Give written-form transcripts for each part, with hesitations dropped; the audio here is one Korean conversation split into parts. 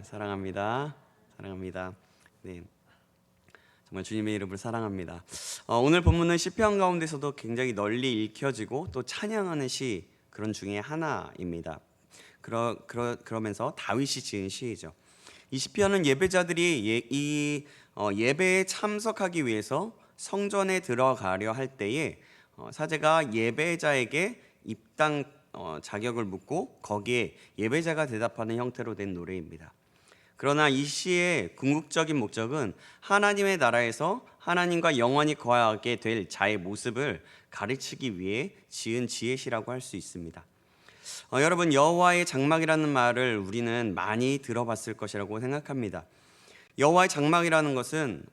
사랑합니다. 사랑합니다. 네, 정말 주님의 이름을 사랑합니다. 오늘 본문은 시편 가운데서도 굉장히 널리 읽혀지고 또 찬양하는 시 그런 중에 하나입니다. 그러면서 다윗이 지은 시이죠. 이 시편은 예배자들이 예배에 참석하기 위해서 성전에 들어가려 할 때에 사제가 예배자에게 입당 자격을 묻고 거기에 예배자가 대답하는 형태로 된 노래입니다. 그러나 이 시의 궁극적인 목적은 하나님의 나라에서 하나님과 영원히 거하게 될 자의 모습을 가르치기 위해 지은 지혜시라고 할 수 있습니다. 여러분, 여호와의 장막이라는 말을 우리는 많이 들어봤을 것이라고 생각합니다. 여호와의 장막이라는 것은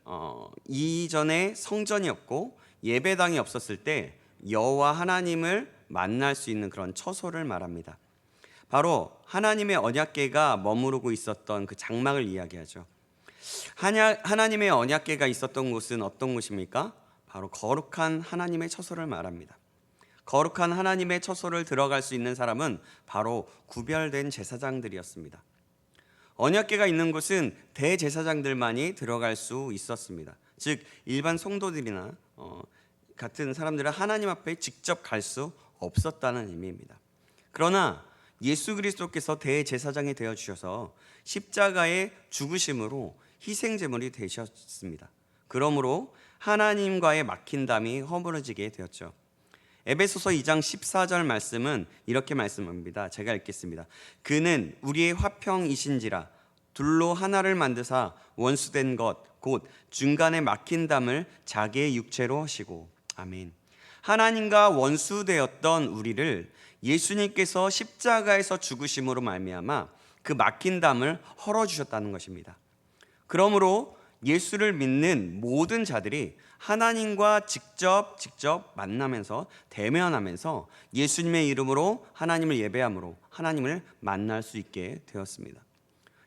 이전에 성전이 없고 예배당이 없었을 때 여호와 하나님을 만날 수 있는 그런 처소를 말합니다. 바로 하나님의 언약궤가 머무르고 있었던 그 장막을 이야기하죠. 하나님의 언약궤가 있었던 곳은 어떤 곳입니까? 바로 거룩한 하나님의 처소를 말합니다. 거룩한 하나님의 처소를 들어갈 수 있는 사람은 바로 구별된 제사장들이었습니다. 언약궤가 있는 곳은 대제사장들만이 들어갈 수 있었습니다. 즉 일반 성도들이나 같은 사람들은 하나님 앞에 직접 갈 수 없었다는 의미입니다. 그러나 예수 그리스도께서 대제사장이 되어 주셔서 십자가의 죽으심으로 희생제물이 되셨습니다. 그러므로 하나님과의 막힌담이 허물어지게 되었죠. 에베소서 2장 14절 말씀은 이렇게 말씀합니다. 제가 읽겠습니다. 그는 우리의 화평이신지라 둘로 하나를 만드사 원수된 것 곧 중간에 막힌 담을 자기의 육체로 하시고. 아멘. 하나님과 원수되었던 우리를 예수님께서 십자가에서 죽으심으로 말미암아 그 막힌 담을 헐어주셨다는 것입니다. 그러므로 예수를 믿는 모든 자들이 하나님과 직접 만나면서 대면하면서 예수님의 이름으로 하나님을 예배함으로 하나님을 만날 수 있게 되었습니다.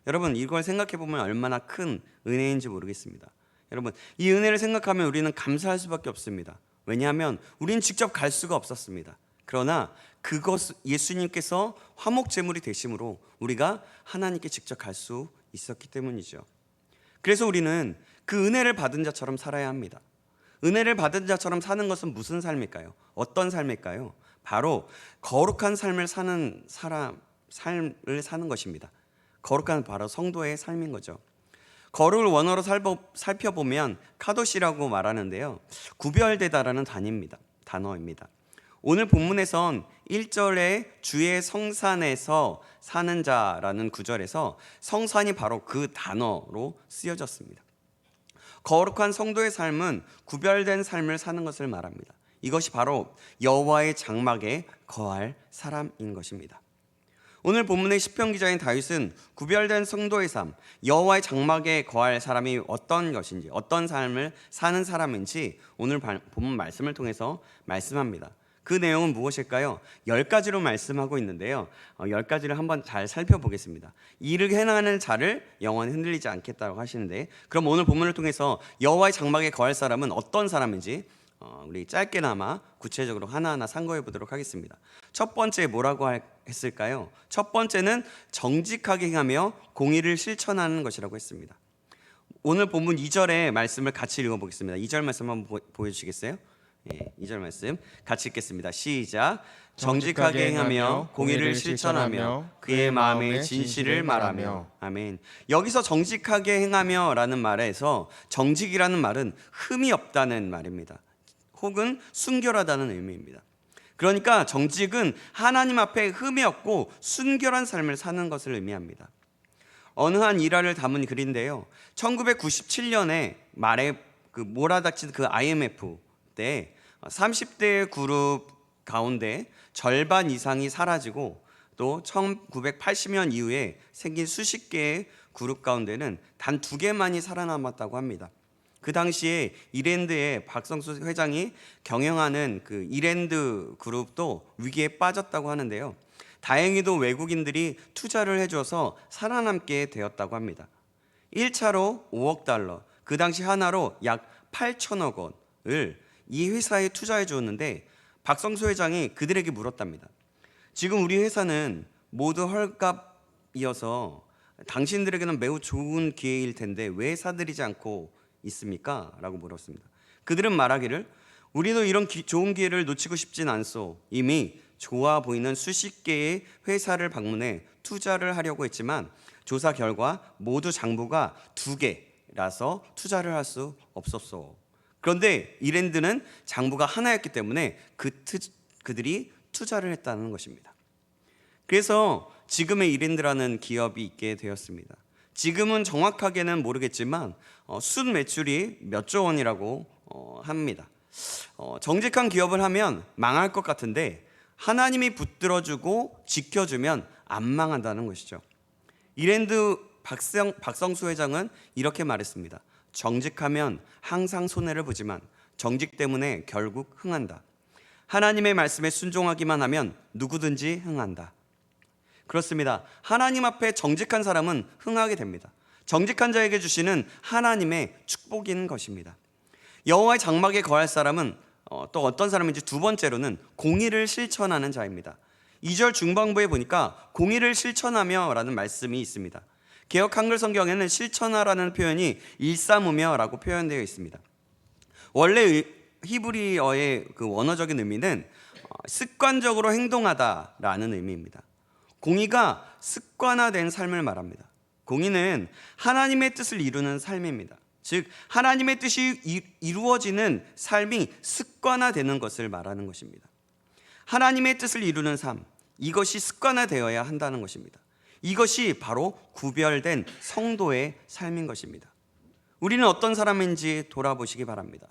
여러분, 이걸 생각해 보면 얼마나 큰 은혜인지 모르겠습니다. 여러분, 이 은혜를 생각하면 우리는 감사할 수밖에 없습니다. 왜냐하면 우리는 직접 갈 수가 없었습니다. 그러나 그것 예수님께서 화목제물이 되심으로 우리가 하나님께 직접 갈 수 있었기 때문이죠. 그래서 우리는 그 은혜를 받은 자처럼 살아야 합니다. 은혜를 받은 자처럼 사는 것은 무슨 삶일까요? 어떤 삶일까요? 바로 거룩한 삶을 사는 삶을 사는 것입니다. 거룩한 바로 성도의 삶인 거죠. 거룩을 원어로 살펴보면 카도시라고 말하는데요, 구별되다라는 단어입니다. 오늘 본문에선 1절에 주의 성산에서 사는 자라는 구절에서 성산이 바로 그 단어로 쓰여졌습니다. 거룩한 성도의 삶은 구별된 삶을 사는 것을 말합니다. 이것이 바로 여호와의 장막에 거할 사람인 것입니다. 오늘 본문의 시편 기자인 다윗은 구별된 성도의 삶, 여호와의 장막에 거할 사람이 어떤 것인지, 어떤 삶을 사는 사람인지 오늘 본문 말씀을 통해서 말씀합니다. 그 내용은 무엇일까요? 10가지로 말씀하고 있는데요, 10가지를 한번 잘 살펴보겠습니다. 이를 행하는 자를 영원히 흔들리지 않겠다고 하시는데, 그럼 오늘 본문을 통해서 여호와의 장막에 거할 사람은 어떤 사람인지 우리 짧게나마 구체적으로 하나하나 상고해 보도록 하겠습니다. 첫 번째 뭐라고 했을까요? 첫 번째는 정직하게 행하며 공의를 실천하는 것이라고 했습니다. 오늘 본문 2절의 말씀을 같이 읽어보겠습니다. 2절 말씀 한번 보여주시겠어요? 2절 말씀 같이 읽겠습니다. 시작. 정직하게 행하며 공의를 실천하며 그의 마음의 진실을 말하며. 아멘. 여기서 정직하게 행하며 라는 말에서 정직이라는 말은 흠이 없다는 말입니다. 혹은 순결하다는 의미입니다. 그러니까 정직은 하나님 앞에 흠이 없고 순결한 삶을 사는 것을 의미합니다. 어느 한 일화를 담은 글인데요, 1997년에 말에 몰아닥친 그 IMF 때 30대 그룹 가운데 절반 이상이 사라지고 또 1980년 이후에 생긴 수십 개의 그룹 가운데는 단 2개만이 살아남았다고 합니다. 그 당시에 이랜드의 박성수 회장이 경영하는 그 이랜드 그룹도 위기에 빠졌다고 하는데요, 다행히도 외국인들이 투자를 해줘서 살아남게 되었다고 합니다. 1차로 5억 달러, 그 당시 하나로 약 8천억 원을 이 회사에 투자해 주었는데 박성수 회장이 그들에게 물었답니다. 지금 우리 회사는 모두 헐값이어서 당신들에게는 매우 좋은 기회일 텐데 왜 사들이지 않고 있습니까? 라고 물었습니다. 그들은 말하기를 우리도 이런 좋은 기회를 놓치고 싶진 않소. 이미 좋아 보이는 수십 개의 회사를 방문해 투자를 하려고 했지만 조사 결과 모두 장부가 2개라서 투자를 할 수 없었소. 그런데 이랜드는 장부가 하나였기 때문에 그들이 투자를 했다는 것입니다. 그래서 지금의 이랜드라는 기업이 있게 되었습니다. 지금은 정확하게는 모르겠지만 순 매출이 몇 조 원이라고 합니다. 정직한 기업을 하면 망할 것 같은데 하나님이 붙들어주고 지켜주면 안 망한다는 것이죠. 이랜드 박성수 회장은 이렇게 말했습니다. 정직하면 항상 손해를 보지만 정직 때문에 결국 흥한다. 하나님의 말씀에 순종하기만 하면 누구든지 흥한다. 그렇습니다. 하나님 앞에 정직한 사람은 흥하게 됩니다. 정직한 자에게 주시는 하나님의 축복인 것입니다. 여호와의 장막에 거할 사람은 또 어떤 사람인지 두 번째로는 공의를 실천하는 자입니다. 2절 중반부에 보니까 공의를 실천하며 라는 말씀이 있습니다. 개역 한글 성경에는 실천하라는 표현이 일삼으며 라고 표현되어 있습니다. 원래 히브리어의 그 원어적인 의미는 습관적으로 행동하다라는 의미입니다. 공의가 습관화된 삶을 말합니다. 공의는 하나님의 뜻을 이루는 삶입니다. 즉 하나님의 뜻이 이루어지는 삶이 습관화되는 것을 말하는 것입니다. 하나님의 뜻을 이루는 삶, 이것이 습관화되어야 한다는 것입니다. 이것이 바로 구별된 성도의 삶인 것입니다. 우리는 어떤 사람인지 돌아보시기 바랍니다.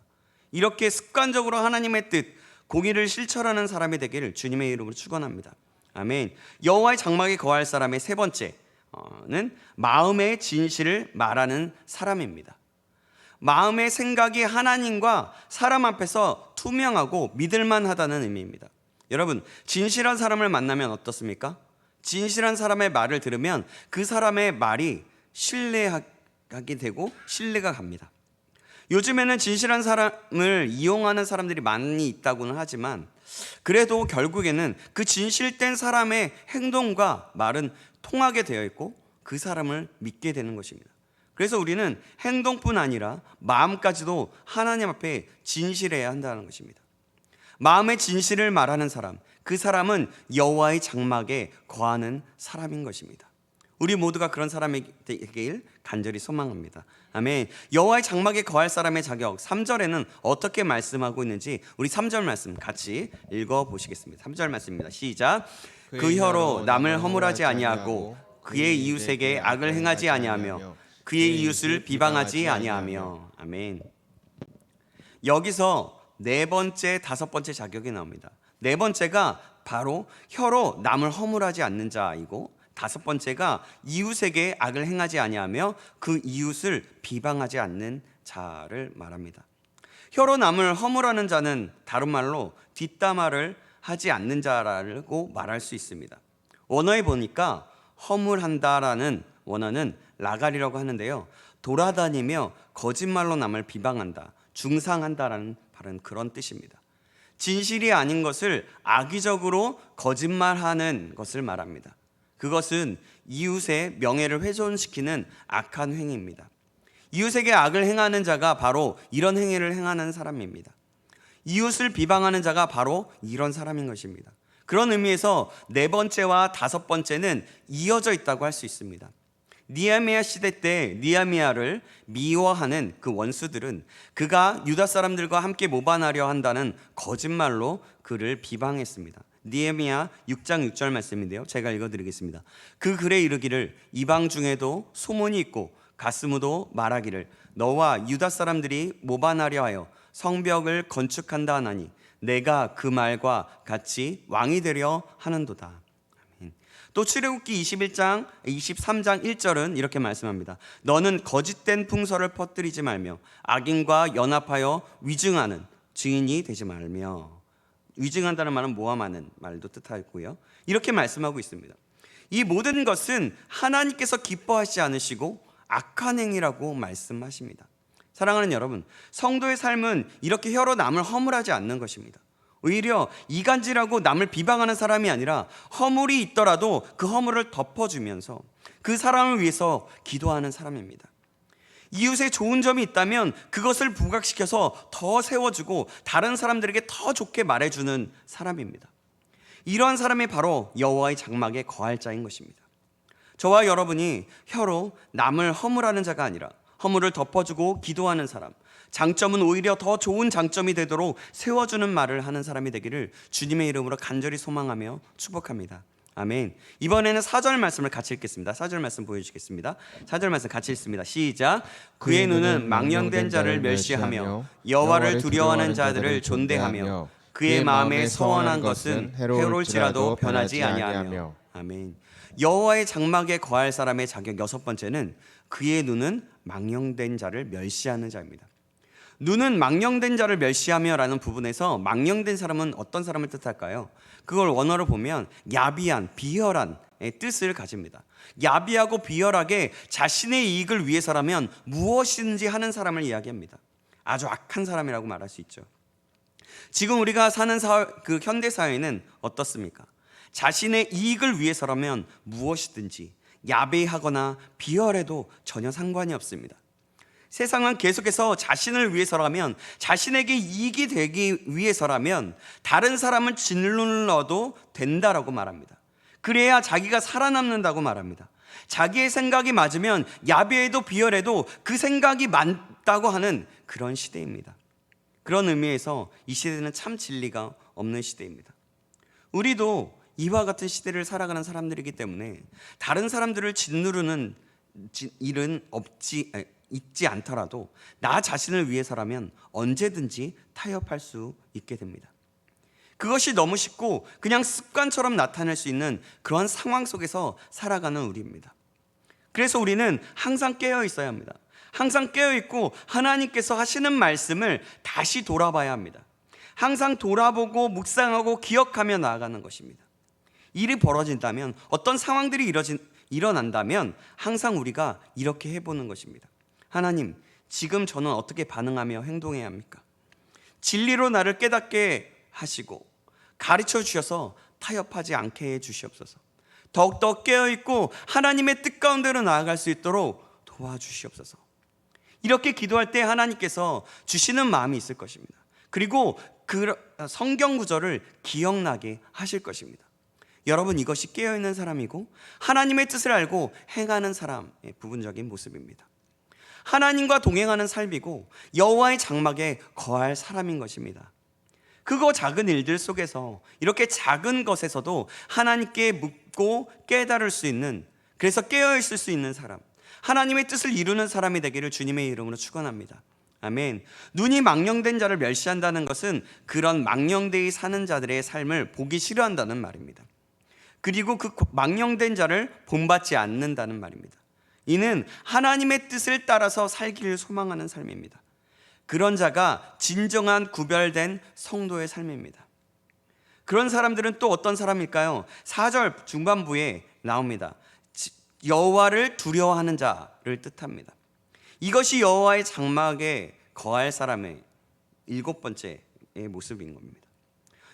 이렇게 습관적으로 하나님의 뜻, 공의를 실천하는 사람이 되기를 주님의 이름으로 축원합니다. 아멘. 여호와의 장막에 거할 사람의 세 번째는 마음의 진실을 말하는 사람입니다. 마음의 생각이 하나님과 사람 앞에서 투명하고 믿을만하다는 의미입니다. 여러분, 진실한 사람을 만나면 어떻습니까? 진실한 사람의 말을 들으면 그 사람의 말이 신뢰하게 되고 신뢰가 갑니다. 요즘에는 진실한 사람을 이용하는 사람들이 많이 있다고는 하지만 그래도 결국에는 그 진실된 사람의 행동과 말은 통하게 되어 있고 그 사람을 믿게 되는 것입니다. 그래서 우리는 행동뿐 아니라 마음까지도 하나님 앞에 진실해야 한다는 것입니다. 마음의 진실을 말하는 사람, 그 사람은 여호와의 장막에 거하는 사람인 것입니다. 우리 모두가 그런 사람이 되길 간절히 소망합니다. 아멘. 여호와의 장막에 거할 사람의 자격, 3절에는 어떻게 말씀하고 있는지 우리 3절 말씀 같이 읽어보시겠습니다. 3절 말씀입니다. 시작. 그 혀로 남을 허물하지 아니하고 그의 이웃에게 악을 행하지 아니하며 그의 이웃을 비방하지 아니하며. 아멘. 여기서 네 번째, 다섯 번째 자격이 나옵니다. 네 번째가 바로 혀로 남을 허물하지 않는 자이고 다섯 번째가 이웃에게 악을 행하지 아니하며 그 이웃을 비방하지 않는 자를 말합니다. 혀로 남을 허물하는 자는 다른 말로 뒷담화를 하지 않는 자라고 말할 수 있습니다. 원어에 보니까 허물한다라는 원어는 라갈이라고 하는데요, 돌아다니며 거짓말로 남을 비방한다, 중상한다라는 바로 그런 뜻입니다. 진실이 아닌 것을 악의적으로 거짓말하는 것을 말합니다. 그것은 이웃의 명예를 훼손시키는 악한 행위입니다. 이웃에게 악을 행하는 자가 바로 이런 행위를 행하는 사람입니다. 이웃을 비방하는 자가 바로 이런 사람인 것입니다. 그런 의미에서 네 번째와 다섯 번째는 이어져 있다고 할 수 있습니다. 느헤미야 시대 때 느헤미야를 미워하는 그 원수들은 그가 유다 사람들과 함께 모반하려 한다는 거짓말로 그를 비방했습니다. 느헤미야 6장 6절 말씀인데요, 제가 읽어드리겠습니다. 그 글에 이르기를 이방 중에도 소문이 있고 가스무도 말하기를 너와 유다 사람들이 모반하려 하여 성벽을 건축한다 하나니 내가 그 말과 같이 왕이 되려 하는도다. 또 출애굽기 23장 1절은 이렇게 말씀합니다. 너는 거짓된 풍설을 퍼뜨리지 말며 악인과 연합하여 위증하는 증인이 되지 말며. 위증한다는 말은 모함하는 말도 뜻하고요, 이렇게 말씀하고 있습니다. 이 모든 것은 하나님께서 기뻐하시지 않으시고 악한 행위라고 말씀하십니다. 사랑하는 여러분, 성도의 삶은 이렇게 혀로 남을 허물하지 않는 것입니다. 오히려 이간질하고 남을 비방하는 사람이 아니라 허물이 있더라도 그 허물을 덮어주면서 그 사람을 위해서 기도하는 사람입니다. 이웃에 좋은 점이 있다면 그것을 부각시켜서 더 세워주고 다른 사람들에게 더 좋게 말해주는 사람입니다. 이러한 사람이 바로 여호와의 장막에 거할 자인 것입니다. 저와 여러분이 혀로 남을 허물하는 자가 아니라 허물을 덮어주고 기도하는 사람, 장점은 오히려 더 좋은 장점이 되도록 세워주는 말을 하는 사람이 되기를 주님의 이름으로 간절히 소망하며 축복합니다. 아멘. 이번에는 4절 말씀을 같이 읽겠습니다. 4절 말씀 보여주시겠습니다. 4절 말씀 같이 읽습니다. 시작. 그의 눈은 망령된 자를 멸시하며 여호와를 두려워하는 자들을 존대하며 그의 마음에 서원한 것은 해로울지라도 변하지 아니하며. 아멘. 여호와의 장막에 거할 사람의 자격 6번째는 그의 눈은 망령된 자를 멸시하는 자입니다. 눈은 망령된 자를 멸시하며 라는 부분에서 망령된 사람은 어떤 사람을 뜻할까요? 그걸 원어로 보면 야비한, 비열한의 뜻을 가집니다. 야비하고 비열하게 자신의 이익을 위해서라면 무엇이든지 하는 사람을 이야기합니다. 아주 악한 사람이라고 말할 수 있죠. 지금 우리가 사는 그 현대 사회는 어떻습니까? 자신의 이익을 위해서라면 무엇이든지 야비하거나 비열해도 전혀 상관이 없습니다. 세상은 계속해서 자신을 위해서라면, 자신에게 이익이 되기 위해서라면 다른 사람을 짓눌러도 된다라고 말합니다. 그래야 자기가 살아남는다고 말합니다. 자기의 생각이 맞으면 야비해도 비열해도 그 생각이 맞다고 하는 그런 시대입니다. 그런 의미에서 이 시대는 참 진리가 없는 시대입니다. 우리도 이와 같은 시대를 살아가는 사람들이기 때문에 다른 사람들을 짓누르는 일은 있지 않더라도 나 자신을 위해서라면 언제든지 타협할 수 있게 됩니다. 그것이 너무 쉽고 그냥 습관처럼 나타날 수 있는 그런 상황 속에서 살아가는 우리입니다. 그래서 우리는 항상 깨어 있어야 합니다. 항상 깨어 있고 하나님께서 하시는 말씀을 다시 돌아봐야 합니다. 항상 돌아보고 묵상하고 기억하며 나아가는 것입니다. 일이 벌어진다면, 어떤 상황들이 일어난다면 항상 우리가 이렇게 해보는 것입니다. 하나님, 지금 저는 어떻게 반응하며 행동해야 합니까? 진리로 나를 깨닫게 하시고 가르쳐 주셔서 타협하지 않게 해주시옵소서. 더욱더 깨어있고 하나님의 뜻 가운데로 나아갈 수 있도록 도와주시옵소서. 이렇게 기도할 때 하나님께서 주시는 마음이 있을 것입니다. 그리고 그 성경 구절을 기억나게 하실 것입니다. 여러분, 이것이 깨어있는 사람이고 하나님의 뜻을 알고 행하는 사람의 부분적인 모습입니다. 하나님과 동행하는 삶이고 여호와의 장막에 거할 사람인 것입니다. 크고 작은 일들 속에서 이렇게 작은 것에서도 하나님께 묻고 깨달을 수 있는, 그래서 깨어있을 수 있는 사람, 하나님의 뜻을 이루는 사람이 되기를 주님의 이름으로 축원합니다. 아멘. 눈이 망령된 자를 멸시한다는 것은 그런 망령되이 사는 자들의 삶을 보기 싫어한다는 말입니다. 그리고 그 망령된 자를 본받지 않는다는 말입니다. 이는 하나님의 뜻을 따라서 살기를 소망하는 삶입니다. 그런 자가 진정한 구별된 성도의 삶입니다. 그런 사람들은 또 어떤 사람일까요? 4절 중반부에 나옵니다. 여호와를 두려워하는 자를 뜻합니다. 이것이 여호와의 장막에 거할 사람의 7번째의 모습인 겁니다.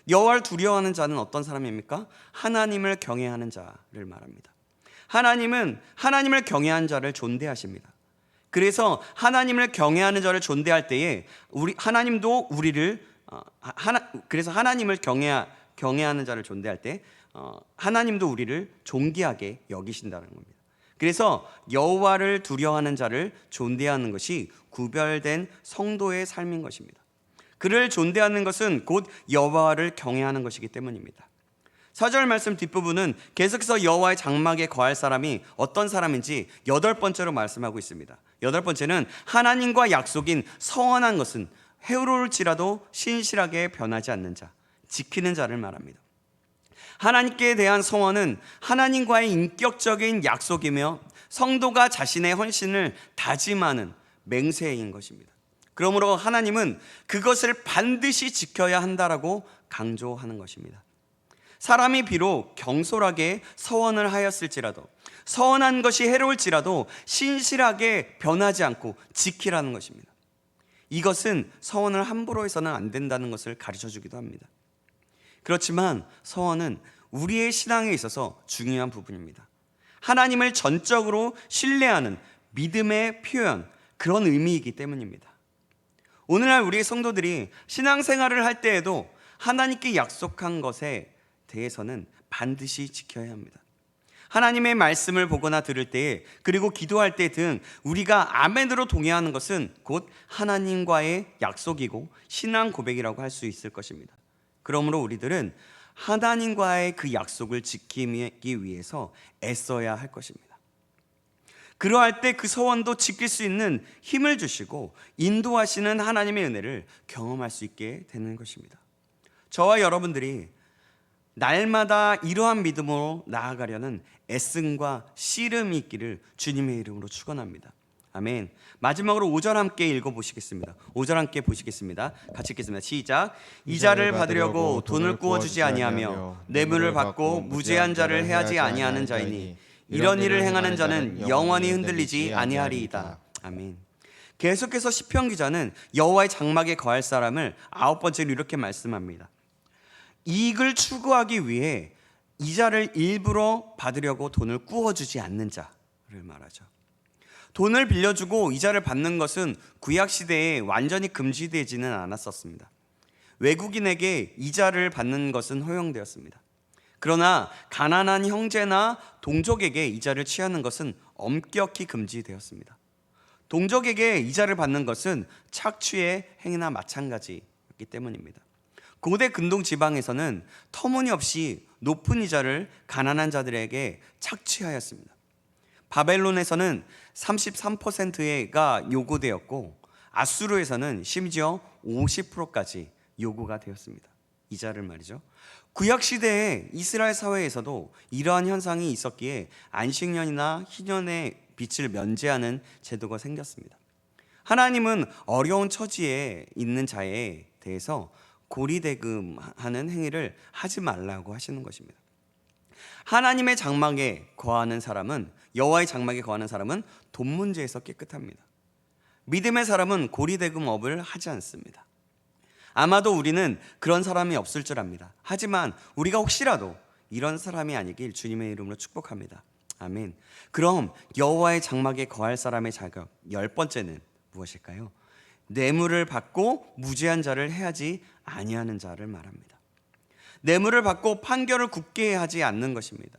여호와를 두려워하는 자는 어떤 사람입니까? 하나님을 경외하는 자를 말합니다. 하나님은 하나님을 경외하는 자를 존대하십니다. 그래서 하나님을 경외하는 자를 존대할 때에 하나님도 우리를 그래서 하나님을 경외하는 자를 존대할 때 하나님도 우리를 존귀하게 여기신다는 겁니다. 그래서 여호와를 두려워하는 자를 존대하는 것이 구별된 성도의 삶인 것입니다. 그를 존대하는 것은 곧 여호와를 경외하는 것이기 때문입니다. 4절 말씀 뒷부분은 계속해서 여호와의 장막에 거할 사람이 어떤 사람인지 8번째로 말씀하고 있습니다. 8번째는 하나님과 약속인 서원한 것은 해로울지라도 신실하게 변하지 않는 자, 지키는 자를 말합니다. 하나님께 대한 서원은 하나님과의 인격적인 약속이며 성도가 자신의 헌신을 다짐하는 맹세인 것입니다. 그러므로 하나님은 그것을 반드시 지켜야 한다라고 강조하는 것입니다. 사람이 비록 경솔하게 서원을 하였을지라도, 서원한 것이 해로울지라도 신실하게 변하지 않고 지키라는 것입니다. 이것은 서원을 함부로 해서는 안 된다는 것을 가르쳐 주기도 합니다. 그렇지만 서원은 우리의 신앙에 있어서 중요한 부분입니다. 하나님을 전적으로 신뢰하는 믿음의 표현, 그런 의미이기 때문입니다. 오늘날 우리의 성도들이 신앙생활을 할 때에도 하나님께 약속한 것에 대해서는 반드시 지켜야 합니다. 하나님의 말씀을 보거나 들을 때에, 그리고 기도할 때 등 우리가 아멘으로 동의하는 것은 곧 하나님과의 약속이고 신앙 고백이라고 할 수 있을 것입니다. 그러므로 우리들은 하나님과의 그 약속을 지키기 위해서 애써야 할 것입니다. 그러할 때 그 서원도 지킬 수 있는 힘을 주시고 인도하시는 하나님의 은혜를 경험할 수 있게 되는 것입니다. 저와 여러분들이 날마다 이러한 믿음으로 나아가려는 애씀과 씨름이 있기를 주님의 이름으로 축원합니다. 아멘. 마지막으로 5절 함께 읽어보시겠습니다. 5절 함께 보시겠습니다. 같이 읽겠습니다. 시작. 이자를 받으려고 돈을 구워주지 아니하며 뇌물을 받고 무죄한 자를 해하지 아니하는 자이니 이런 일을 행하는 자는 영원히 흔들리지 아니하리이다. 아멘. 계속해서 시편 기자는 여호와의 장막에 거할 사람을 9번째로 이렇게 말씀합니다. 이익을 추구하기 위해 이자를 일부러 받으려고 돈을 구워주지 않는 자를 말하죠. 돈을 빌려주고 이자를 받는 것은 구약시대에 완전히 금지되지는 않았었습니다. 외국인에게 이자를 받는 것은 허용되었습니다. 그러나 가난한 형제나 동족에게 이자를 취하는 것은 엄격히 금지되었습니다. 동족에게 이자를 받는 것은 착취의 행위나 마찬가지였기 때문입니다. 고대 근동 지방에서는 터무니없이 높은 이자를 가난한 자들에게 착취하였습니다. 바벨론에서는 33%가 요구되었고 아수르에서는 심지어 50%까지 요구가 되었습니다. 이자를 말이죠. 구약시대의 이스라엘 사회에서도 이러한 현상이 있었기에 안식년이나 희년의 빚을 면제하는 제도가 생겼습니다. 하나님은 어려운 처지에 있는 자에 대해서 고리대금하는 행위를 하지 말라고 하시는 것입니다. 하나님의 장막에 거하는 사람은, 여호와의 장막에 거하는 사람은 돈 문제에서 깨끗합니다. 믿음의 사람은 고리대금업을 하지 않습니다. 아마도 우리는 그런 사람이 없을 줄 압니다. 하지만 우리가 혹시라도 이런 사람이 아니길 주님의 이름으로 축복합니다. 아멘. 그럼 여호와의 장막에 거할 사람의 자격 10번째는 무엇일까요? 뇌물을 받고 무죄한 자를 해하지 아니하는 자를 말합니다. 뇌물을 받고 판결을 굳게 하지 않는 것입니다.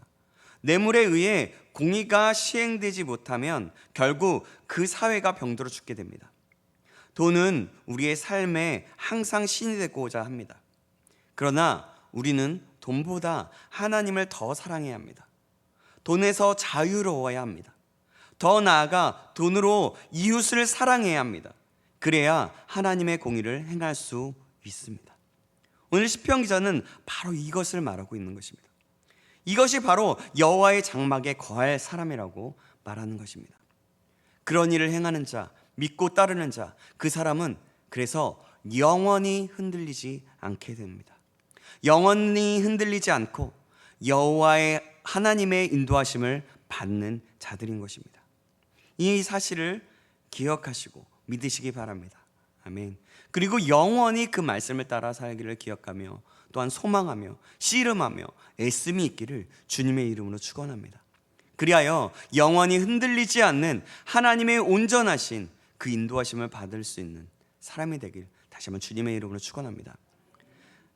뇌물에 의해 공의가 시행되지 못하면 결국 그 사회가 병들어 죽게 됩니다. 돈은 우리의 삶에 항상 신이 되고자 합니다. 그러나 우리는 돈보다 하나님을 더 사랑해야 합니다. 돈에서 자유로워야 합니다. 더 나아가 돈으로 이웃을 사랑해야 합니다. 그래야 하나님의 공의를 행할 수 있습니다. 오늘 시편 기자는 바로 이것을 말하고 있는 것입니다. 이것이 바로 여호와의 장막에 거할 사람이라고 말하는 것입니다. 그런 일을 행하는 자, 믿고 따르는 자, 그 사람은 그래서 영원히 흔들리지 않게 됩니다. 영원히 흔들리지 않고 여호와의 하나님의 인도하심을 받는 자들인 것입니다. 이 사실을 기억하시고 믿으시기 바랍니다. 아멘. 그리고 영원히 그 말씀을 따라 살기를 기억하며 또한 소망하며 씨름하며 애씀이 있기를 주님의 이름으로 축원합니다. 그리하여 영원히 흔들리지 않는 하나님의 온전하신 그 인도하심을 받을 수 있는 사람이 되길 다시 한번 주님의 이름으로 축원합니다.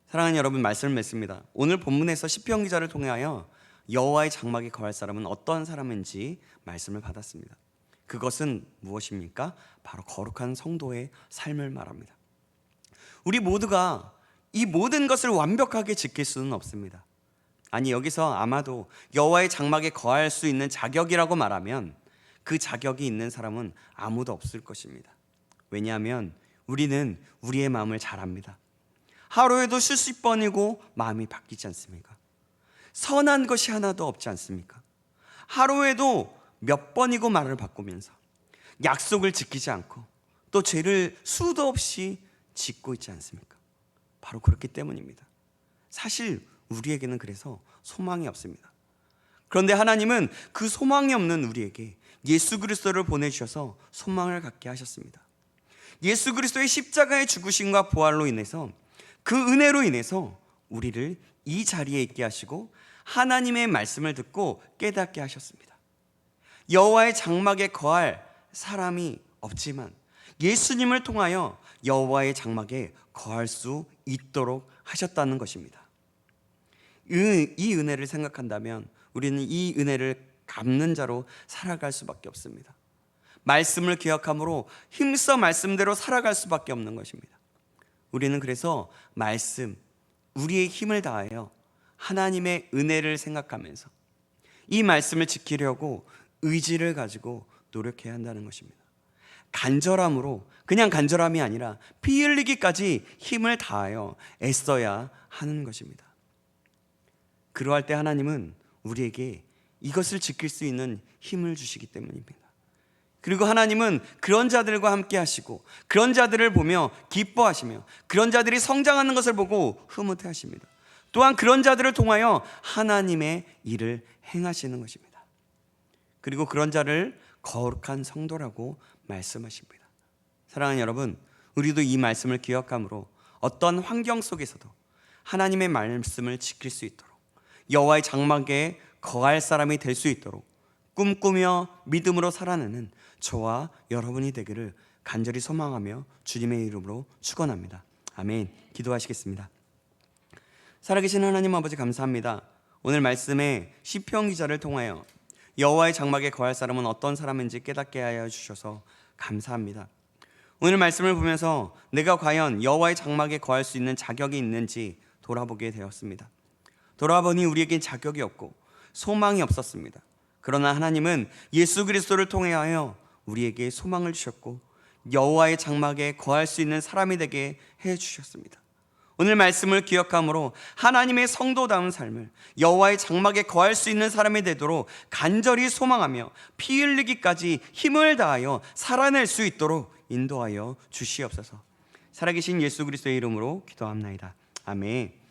사랑하는 여러분, 말씀을 맺습니다. 오늘 본문에서 시편 기자를 통하여 여호와의 장막에 거할 사람은 어떤 사람인지 말씀을 받았습니다. 그것은 무엇입니까? 바로 거룩한 성도의 삶을 말합니다. 우리 모두가 이 모든 것을 완벽하게 지킬 수는 없습니다. 아니, 여기서 아마도 여호와의 장막에 거할 수 있는 자격이라고 말하면 그 자격이 있는 사람은 아무도 없을 것입니다. 왜냐하면 우리는 우리의 마음을 잘 압니다. 하루에도 수십 번이고 마음이 바뀌지 않습니까? 선한 것이 하나도 없지 않습니까? 하루에도 몇 번이고 말을 바꾸면서 약속을 지키지 않고 또 죄를 수도 없이 짓고 있지 않습니까? 바로 그렇기 때문입니다. 사실 우리에게는 그래서 소망이 없습니다. 그런데 하나님은 그 소망이 없는 우리에게 예수 그리스도를 보내주셔서 소망을 갖게 하셨습니다. 예수 그리스도의 십자가의 죽으심과 부활로 인해서 그 은혜로 인해서 우리를 이 자리에 있게 하시고 하나님의 말씀을 듣고 깨닫게 하셨습니다. 여호와의 장막에 거할 사람이 없지만 예수님을 통하여 여호와의 장막에 거할 수 있도록 하셨다는 것입니다. 이 은혜를 생각한다면 우리는 이 은혜를 갚는 자로 살아갈 수밖에 없습니다. 말씀을 기억함으로 힘써 말씀대로 살아갈 수밖에 없는 것입니다. 우리는 그래서 말씀, 우리의 힘을 다하여 하나님의 은혜를 생각하면서 이 말씀을 지키려고 의지를 가지고 노력해야 한다는 것입니다. 간절함으로, 그냥 간절함이 아니라 피 흘리기까지 힘을 다하여 애써야 하는 것입니다. 그러할 때 하나님은 우리에게 이것을 지킬 수 있는 힘을 주시기 때문입니다. 그리고 하나님은 그런 자들과 함께 하시고 그런 자들을 보며 기뻐하시며 그런 자들이 성장하는 것을 보고 흐뭇해 하십니다. 또한 그런 자들을 통하여 하나님의 일을 행하시는 것입니다. 그리고 그런 자를 거룩한 성도라고 말씀하십니다. 사랑하는 여러분, 우리도 이 말씀을 기억함으로 어떤 환경 속에서도 하나님의 말씀을 지킬 수 있도록 여호와의 장막에 거할 사람이 될 수 있도록 꿈꾸며 믿음으로 살아내는 저와 여러분이 되기를 간절히 소망하며 주님의 이름으로 축원합니다. 아멘. 기도하시겠습니다. 살아계신 하나님 아버지, 감사합니다. 오늘 말씀에 시편 기자를 통하여 여호와의 장막에 거할 사람은 어떤 사람인지 깨닫게 하여 주셔서 감사합니다. 오늘 말씀을 보면서 내가 과연 여호와의 장막에 거할 수 있는 자격이 있는지 돌아보게 되었습니다. 돌아보니 우리에겐 자격이 없고 소망이 없었습니다. 그러나 하나님은 예수 그리스도를 통하여 우리에게 소망을 주셨고 여호와의 장막에 거할 수 있는 사람이 되게 해주셨습니다. 오늘 말씀을 기억함으로 하나님의 성도다운 삶을 여호와의 장막에 거할 수 있는 사람이 되도록 간절히 소망하며 피 흘리기까지 힘을 다하여 살아낼 수 있도록 인도하여 주시옵소서. 살아계신 예수 그리스도의 이름으로 기도합나이다. 아멘.